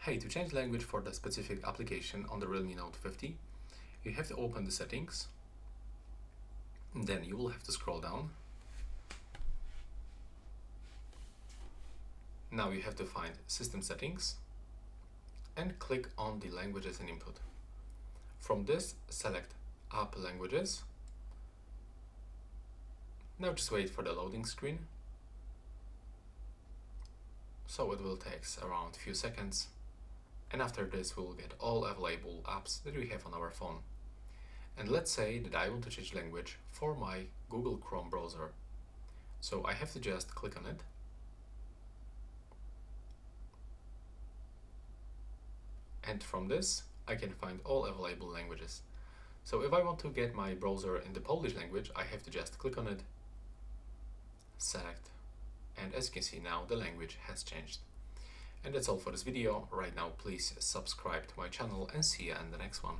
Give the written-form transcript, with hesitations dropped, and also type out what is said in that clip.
Hey, to change language for the specific application on the Realme Note 50, you have to open the settings. Then you will have to scroll down. Now you have to find System Settings and click on the Languages and Input. From this, select App Languages. Now just wait for the loading screen. So it will take around a few seconds. And after this, we will get all available apps that we have on our phone. And let's say that I want to change language for my Google Chrome browser. So I have to just click on it. And from this, I can find all available languages. So if I want to get my browser in the Polish language, I have to just click on it, select, and as you can see now, the language has changed. And that's all for this video. Right now, please subscribe to my channel and see you in the next one.